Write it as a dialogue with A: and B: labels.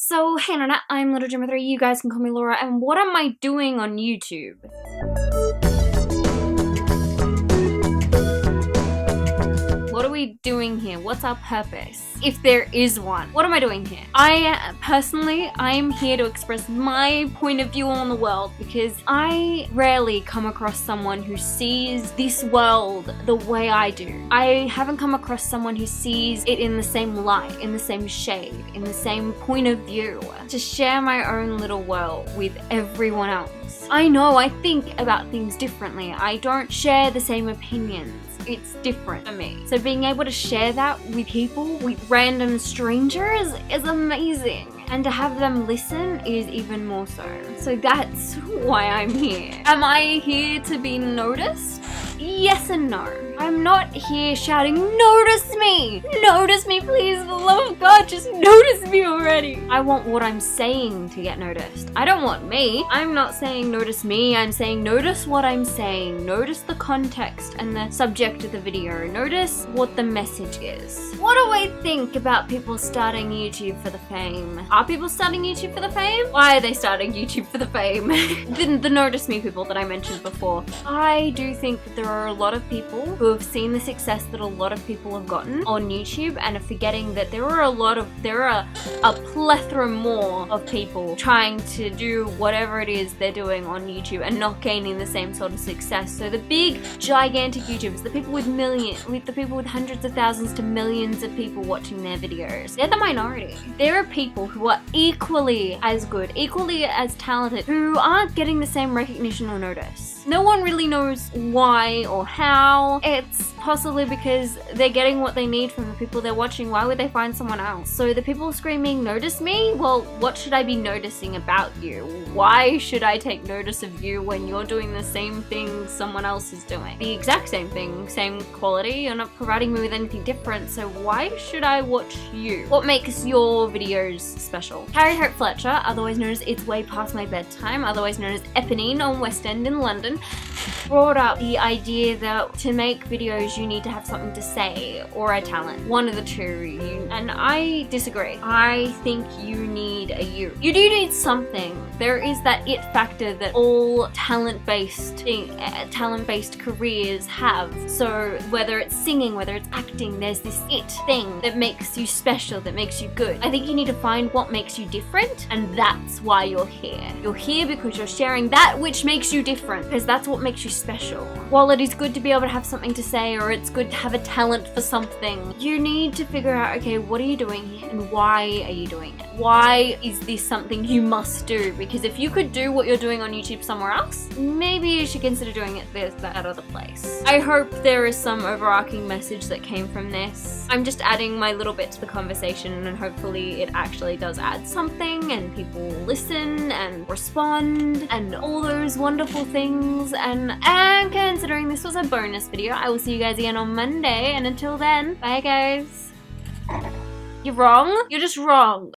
A: So, hey Internet, I'm Little Gemma 3, you guys can call me Laura, and what am I doing on YouTube? What are we doing here? What's our purpose? If there is one. What am I doing here? I'm here to express my point of view on the world because I rarely come across someone who sees this world the way I do. I haven't come across someone who sees it in the same light, in the same shade, in the same point of view. To share my own little world with everyone else. I know I think about things differently. I don't share the same opinions. It's different for me. So being able to share that with people, with random strangers, is amazing. And to have them listen is even more so. So that's why I'm here. Am I here to be noticed? Yes and no. I'm not here shouting, "Notice me! Notice me, please, for the love of God, just notice me already!" I want what I'm saying to get noticed. I don't want me. I'm not saying notice me, I'm saying notice what I'm saying. Notice the context and the subject of the video. Notice what the message is. What do I think about people starting YouTube for the fame? Are people starting YouTube for the fame? Why are they starting YouTube for the fame? the notice me people that I mentioned before. I do think that there are a lot of people who have seen the success that a lot of people have gotten on YouTube and are forgetting that there are a plethora more of people trying to do whatever it is they're doing on YouTube and not gaining the same sort of success. So the big, gigantic YouTubers, the people with the people with hundreds of thousands to millions of people watching their videos, they're the minority. There are people who are equally as good, equally as talented, who aren't getting the same recognition or notice. No one really knows why or how. It's possibly because they're getting what they need from the people they're watching. Why would they find someone else? So the people screaming, "Notice me?" Well, what should I be noticing about you? Why should I take notice of you when you're doing the same thing someone else is doing? The exact same thing, same quality. You're not providing me with anything different, so why should I watch you? What makes your videos special? Carrie Hope Fletcher, otherwise known as It's Way Past My Bedtime, otherwise known as Eponine on West End in London, brought up the idea that to make videos you need to have something to say or a talent. One of the two. And I disagree. I think you need a you. You do need something. There is that it factor that all talent-based careers have. So whether it's singing, whether it's acting, there's this it thing that makes you special, that makes you good. I think you need to find what makes you different, and that's why you're here. You're here because you're sharing that which makes you different, because that's what makes you special. While it is good to be able to have something to say, or it's good to have a talent for something, you need to figure out, okay, what are you doing here and why are you doing it? Why is this something you must do? Because if you could do what you're doing on YouTube somewhere else, maybe you should consider doing it that other place. I hope there is some overarching message that came from this. I'm just adding my little bit to the conversation, and hopefully it actually does add something and people listen and respond and all those wonderful things. And considering this was a bonus video, I will see you guys again on Monday, and until then, bye guys. You're wrong? You're just wrong.